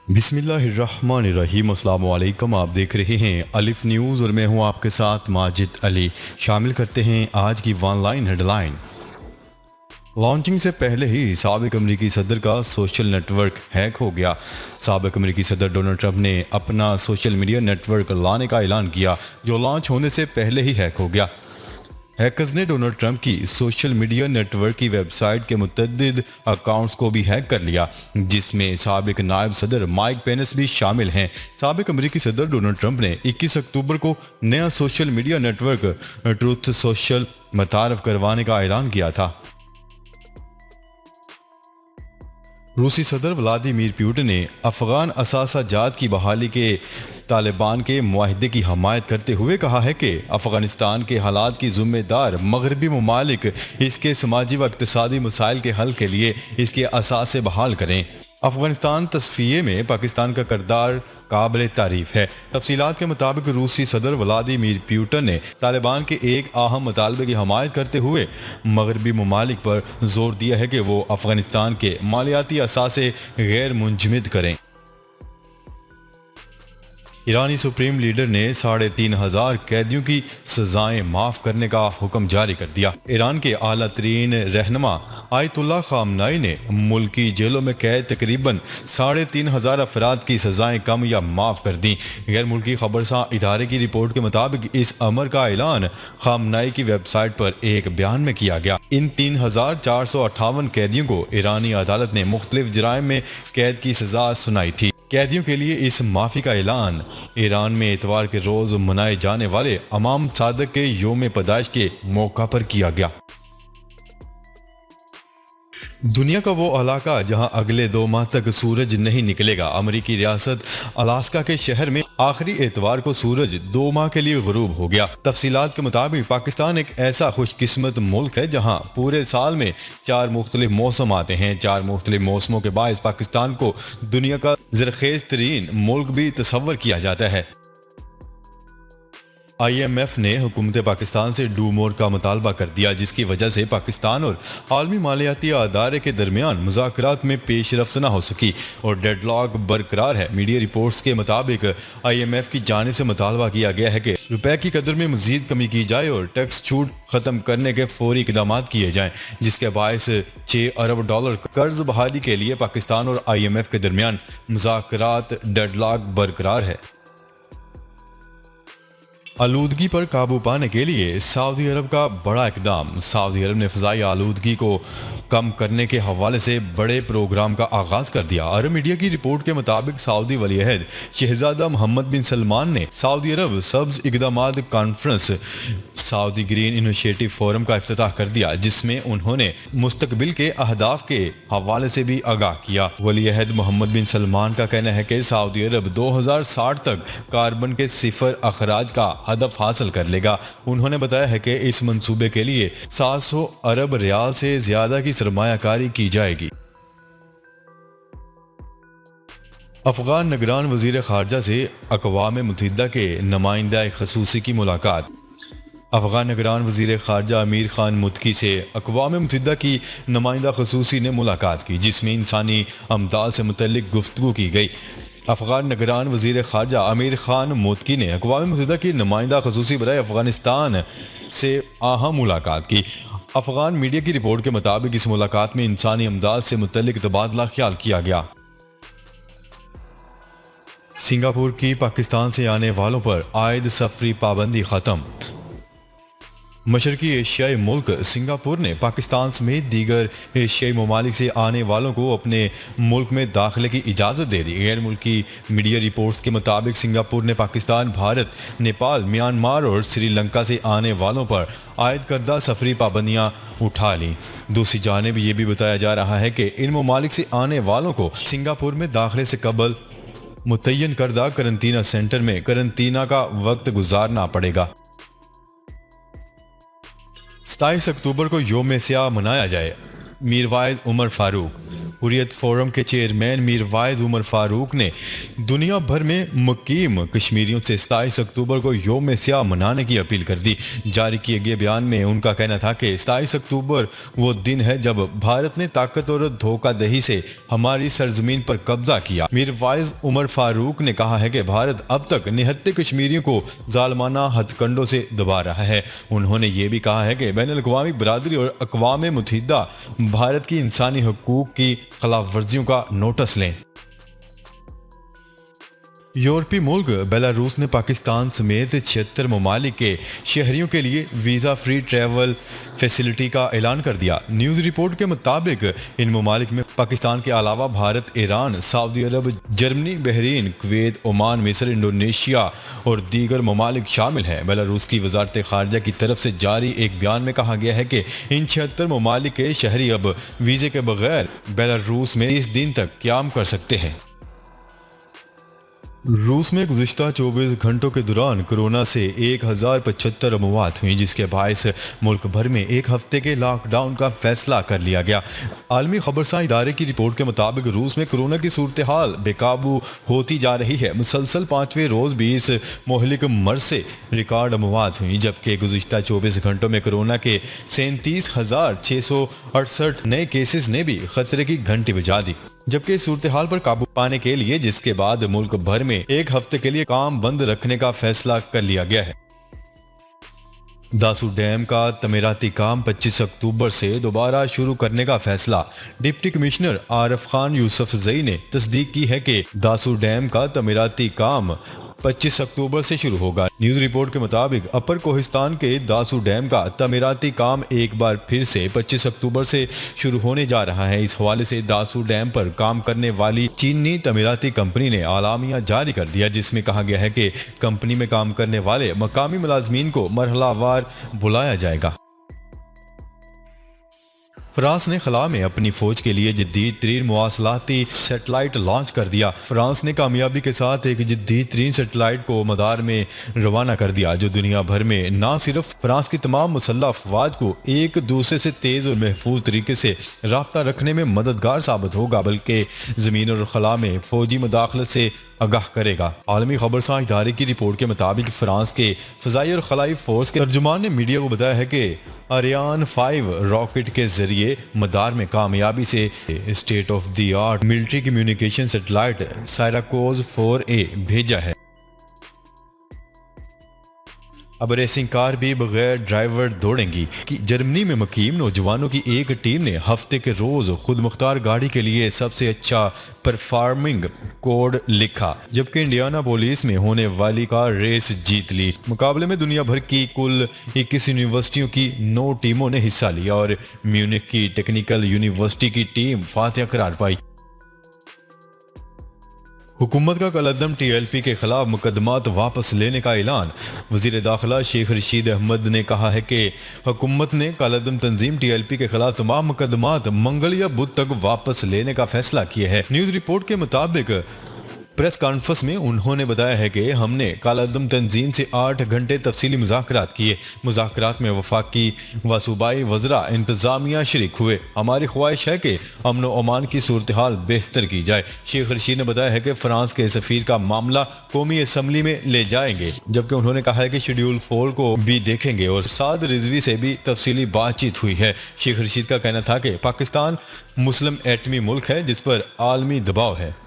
बिस्मिल्लाहिर्रहमानिर्रहीम। अस्सलाम वालेकुम। आप देख रहे हैं अलिफ न्यूज़ और मैं हूं आपके साथ माजिद अली। शामिल करते हैं आज की वन लाइन हेडलाइन। लॉन्चिंग से पहले ही साबिक अमरीकी सदर का सोशल नेटवर्क हैक हो गया। साबिक अमरीकी सदर डोनाल्ड ट्रंप ने अपना सोशल मीडिया नेटवर्क लाने का ऐलान किया जो लॉन्च होने से पहले ही हैक हो गया। हैकर्स ने डोनाल्ड ट्रंप की सोशल मीडिया नेटवर्क की वेबसाइट के मुतअद्दिद अकाउंट्स को भी हैक कर लिया, जिसमें साबिक नायब सदर माइक पेनिस भी शामिल हैं। साबिक अमरीकी सदर डोनाल्ड ट्रंप ने 21 अक्टूबर को नया social media network Truth Social मुतारफ करवाने का ऐलान किया था। रूसी सदर व्लादिमीर पुतिन ने अफगान असासाजात की बहाली के तालिबान के मुआहदे की हमायत करते हुए कहा है कि अफगानिस्तान के हालात की जिम्मेदार मगरबी ममालिक इसके समाजी व इक़्तिसादी मसाइल के हल के लिए इसके असास से बहाल करें। अफगानिस्तान तस्फिये में पाकिस्तान का किरदार काबिल तारीफ है। तफसीलात के मुताबिक रूसी सदर व्लादिमीर पुतिन ने तालिबान के एक अहम मुतालबे की हमायत करते हुए मगरबी ममालिक पर जोर दिया है कि वो अफगानिस्तान के मालियाती असासे गैर मुंजमद करें। ईरानी सुप्रीम लीडर ने 3,500 कैदियों की सजाएं माफ करने का हुक्म जारी कर दिया। ईरान के आला तरीन रहनुमा आयतुल्लाह खामनाई ने मुल्की जेलों में कैद तकरीबन 3,500 अफराद की सजाएं कम या माफ कर दी। गैर मुल्की खबरसां इदारे की रिपोर्ट के मुताबिक इस अमर का ऐलान खामनाई की वेबसाइट पर एक बयान में किया गया। इन 3,458 कैदियों को ईरानी अदालत ने मुख्तलिफ जराइम में कैद की सजा सुनाई थी। कैदियों के लिए इस माफी का ऐलान ईरान में इतवार के रोज मनाए जाने वाले इमाम सादक के योम पैदाइश के मौका पर किया गया। दुनिया का वो इलाका जहां अगले 2 माह तक सूरज नहीं निकलेगा। अमेरिकी रियासत अलास्का के शहर में आखिरी एतवार को सूरज 2 माह के लिए गुरूब हो गया। तफसीलात के मुताबिक पाकिस्तान एक ऐसा खुशकिस्मत मुल्क है जहां पूरे साल में 4 मुख्तलिफ मौसम आते हैं। 4 मुख्तलिफ मौसमों के बायस पाकिस्तान को दुनिया का ज़रखेज़ तरीन मुल्क भी तस्वर किया जाता है। IMF ने हुकूमत पाकिस्तान से डू मोर का मुतालबा कर दिया, जिसकी वजह से पाकिस्तान और आलमी मालियाती अदारे के दरमियान मुज़ाकरात में पेशरफ्त न हो सकी और डेडलॉक बरकरार है। मीडिया रिपोर्ट्स के मुताबिक IMF की जानिब से मुतालबा किया गया है कि रुपए की कदर में मजीद कमी की जाए और टैक्स छूट ख़त्म करने के फौरी इकदाम किए जाएं, जिसके बायस $6 अरब कर्ज बहाली के लिए पाकिस्तान और IMF के दरमियान मुज़ाकरात डेडलॉक बरकरार है। आलूदगी पर काबू पाने के लिए सऊदी अरब का बड़ा इकदाम। सऊदी अरब ने फ़ज़ाई आलूदगी को कम करने के हवाले से बड़े प्रोग्राम का आगाज़ कर दिया। अरब मीडिया की रिपोर्ट के मुताबिक सऊदी वली-ए-अहद शहजादा मोहम्मद बिन सलमान ने सऊदी अरब सब्ज़ इक़दामात conference Saudi Green Initiative forum का इफ्तिताह कर दिया, जिसमें उन्होंने मुस्तकबिल के अहदाफ के हवाले से भी आगाह किया। वली-ए-अहद मोहम्मद बिन सलमान का कहना है कि सऊदी अरब 2060 तक कार्बन के 0 अखराज का हदफ हासिल कर लेगा। उन्होंने बताया है कि इस मंसूबे के लिए 700 अरब रियाल से ज्यादा की सरमायाकारी की जाएगी। अफगान निगरान वजीर खारजा से अक़वाम मुत्तहिदा के नुमाइंदा ख़ुसूसी की मुलाकात। अफगान निगरान वजीर खारजा अमीर खान मुत्की से अक़वाम मुत्तहिदा की नुमाइंदा ख़ुसूसी ने मुलाकात की, जिसमें इंसानी अमदाद से मुतल्लिक़ गुफ्तगू की गई। अफगान निगरान वजीर खारजा अमीर खान मुत्की ने अक़वाम मुत्तहिदा की नुमाइंदा ख़ुसूसी बराए अफगानिस्तान से अहम मुलाकात की। अफगान मीडिया की रिपोर्ट के मुताबिक इस मुलाकात में इंसानी अमदाद से मुतल्लिक़ तबादला ख्याल किया गया। सिंगापुर की पाकिस्तान से आने वालों पर आयद सफरी पाबंदी ख़त्म। मशरकी एशियाई मुल्क सिंगापुर ने पाकिस्तान समेत दीगर एशियाई ममालिक से आने वालों को अपने मुल्क में दाखिले की इजाज़त दे दी। गैर मुल्की मीडिया रिपोर्ट्स के मुताबिक सिंगापुर ने पाकिस्तान, भारत, नेपाल, म्यांमार और श्रीलंका से आने वालों पर आयद करदा सफरी पाबंदियाँ उठा लीं। दूसरी जानिब ये भी बताया जा रहा है कि इन ममालिक से आने वालों को सिंगापुर में दाखिले से कबल मुतय्यन करदा करंतना सेंटर में करंतना का वक्त गुजारना पड़ेगा। 27 अक्टूबर को योम सियाह मनाया जाए। मीरवाइज उमर फारूक। हुर्रियत फोरम के चेयरमैन मीरवाइज उमर फारूक ने दुनिया भर में मुकीम कश्मीरियों से 27 अक्टूबर को योम स्याह मनाने की अपील कर दी। जारी किए गए बयान में उनका कहना था कि 27 अक्टूबर वो दिन है जब भारत ने ताकत और धोखाधड़ी से हमारी सरजमीन पर कब्जा किया। मीरवाइज उमर फारूक ने कहा है कि भारत अब तक निहत्ते कश्मीरियों को जालमाना हथकंडों से दबा रहा है। उन्होंने ये भी कहा है कि बैनुल-अक़वामी बरादरी और अक़वाम मुत्तहिदा भारत की इंसानी हकूक़ की खिलाफ वर्जियों का नोटिस लें। यूरोपीय मुल्क बेलारूस ने पाकिस्तान समेत 76 ममालिक के शहरियों के लिए वीज़ा फ्री ट्रैवल फैसिलिटी का ऐलान कर दिया। न्यूज़ रिपोर्ट के मुताबिक इन ममालिक में पाकिस्तान के अलावा भारत, ईरान, सऊदी अरब, जर्मनी, बहरीन, कुवैत, ओमान, मिस्र, इंडोनेशिया और दीगर ममालिक शामिल हैं। बेलारूस की वजारत खारजा की तरफ से जारी एक बयान में कहा गया है कि इन 76 ममालिक के शहरी अब वीज़े के बगैर बेलारूस में 30 दिन तक क़याम कर सकते हैं। रूस में गुज़िश्ता 24 घंटों के दौरान कोरोना से 1075 अमवात हुई, जिसके बायस मुल्क भर में एक हफ्ते के लॉकडाउन का फैसला कर लिया गया। आलमी खबरसां इदारे की रिपोर्ट के मुताबिक रूस में कोरोना की सूरत हाल बेकाबू होती जा रही है। मुसलसल 5वें रोज़ 20 मोहलिक मर्ज से रिकॉर्ड अमवात हुई, जबकि गुज़िश्ता 24 घंटों में कोरोना के 37,668 नए केसेस ने भी खतरे की घंटी बजा दी। जबकि सूरत हाल पर काबू पाने के लिए जिसके बाद मुल्क भर में एक हफ्ते के लिए काम बंद रखने का फैसला कर लिया गया है। दासू डैम का तमीराती काम 25 अक्टूबर से दोबारा शुरू करने का फैसला। डिप्टी कमिश्नर आरिफ खान यूसुफजई ने तस्दीक की है कि दासू डैम का तमीराती काम 25 अक्टूबर से शुरू होगा। न्यूज़ रिपोर्ट के मुताबिक अपर कोहिस्तान के दासू डैम का तमीराती काम एक बार फिर से 25 अक्टूबर से शुरू होने जा रहा है। इस हवाले से दासू डैम पर काम करने वाली चीनी तमीराती कंपनी ने आलामिया जारी कर दिया, जिसमें कहा गया है कि कंपनी में काम करने वाले मकामी मुलाजमीन को मरहलावार बुलाया जाएगा। फ्रांस ने खला में अपनी फौज के लिए जदीद तरीन मवासलाती सेटेलाइट लॉन्च कर दिया। फ्रांस ने कामयाबी के साथ एक जदीद तरीन सेटेलाइट को मदार में रवाना कर दिया, जो दुनिया भर में न सिर्फ फ्रांस की तमाम मुसल्लह अफवाज को एक दूसरे से तेज़ और महफूज तरीके से रब्ता रखने में मददगार साबित होगा, बल्कि ज़मीन और खला में फौजी मुदाखलत से आगाह करेगा। आलमी खबरसां इदारे की रिपोर्ट के मुताबिक फ्रांस के फ़ज़ाई और खलाई फोर्स के तर्जुमान ने मीडिया को बताया है कि अरियान 5 रॉकेट के जरिए मदार में कामयाबी से state of the art military communication satellite Syracuse 4A भेजा है। अब रेसिंग कार भी बगैर ड्राइवर दौड़ेंगी। कि जर्मनी में मुकीम नौजवानों की एक टीम ने हफ्ते के रोज खुद मुख्तार गाड़ी के लिए सबसे अच्छा परफॉर्मिंग कोड लिखा, जबकि इंडियानापोलिस में होने वाली कार रेस जीत ली। मुकाबले में दुनिया भर की कुल 21 यूनिवर्सिटियों की 9 टीमों ने हिस्सा लिया और म्यूनिख की टेक्निकल यूनिवर्सिटी की टीम फातिहा करार पाई। हुकूमत का कलअदम TLP के खिलाफ मुकदमात वापस लेने का ऐलान। वजीर दाखिला शेख रशीद अहमद ने कहा है कि हुकूमत ने कलअदम तंजीम TLP के खिलाफ तमाम मुकदमात मंगल या बुध तक वापस लेने का फैसला किया है। न्यूज़ रिपोर्ट के मुताबिक प्रेस कॉन्फ्रेंस में उन्होंने बताया है कि हमने कलअदम तंजीम से 8 घंटे तफसीली मुज़ाकरात किए। मुज़ाकरात में वफाकी व सूबाई वज़रा इंतज़ामिया शरीक हुए। हमारी ख्वाहिश है कि अमन व अमान की सूरत हाल बेहतर की जाए। शेख रशीद ने बताया है कि फ्रांस के सफ़ीर का मामला कौमी असम्बली में ले जाएंगे, जबकि उन्होंने कहा है कि शेड्यूल 4 को भी देखेंगे और साद रिजवी से भी तफसीली बातचीत हुई है। शेख रशीद का कहना था कि पाकिस्तान मुस्लिम एटमी मुल्क है जिस पर आलमी दबाव है।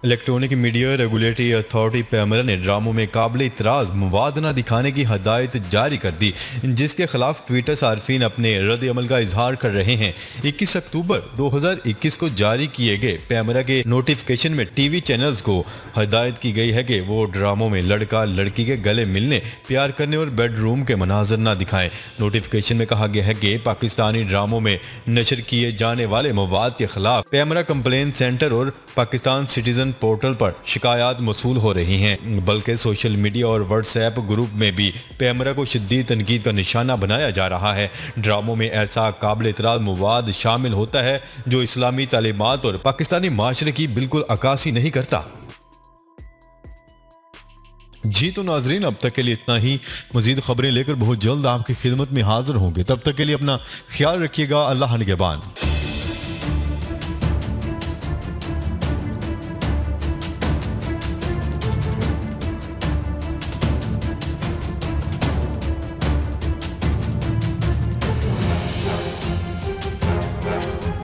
Electronic media regulatory authority PEMRA ने ड्रामों में काबिल इतराज़ मवाद न दिखाने की हदायत जारी कर दी, जिसके खिलाफ ट्विटर सार्फिन अपने रद्द अमल का इजहार कर रहे हैं। 21 अक्टूबर 2021 को जारी किए गए पैमरा के नोटिफिकेशन में टीवी चैनल्स को हदायत की गई है कि वो ड्रामों में लड़का लड़की के गले मिलने, प्यार करने और बेडरूम के मनाजर न दिखाएं। नोटिफिकेशन में कहा गया है कि पाकिस्तानी ड्रामों में नशर किए जाने वाले मवाद के खिलाफ पैमरा कंप्लेंट सेंटर और पाकिस्तान सिटीजन पोर्टल पर शिकायत मौसूल हो रही हैं, बल्कि सोशल मीडिया और व्हाट्सएप ग्रुप में भी पैमरा को शदीद तनकीद का निशाना बनाया जा रहा है। ड्रामों में ऐसा काबिल इतराज़ मवाद शामिल होता है जो इस्लामी तालीमात और पाकिस्तानी माशरे की बिल्कुल अक्कासी नहीं करता। जी तो नाजरीन, अब तक के लिए इतना ही। मजीद खबरें लेकर बहुत जल्द आपकी खिदमत में हाजिर होंगे। तब तक के लिए अपना ख्याल रखिएगा। अल्लाह निगहबान।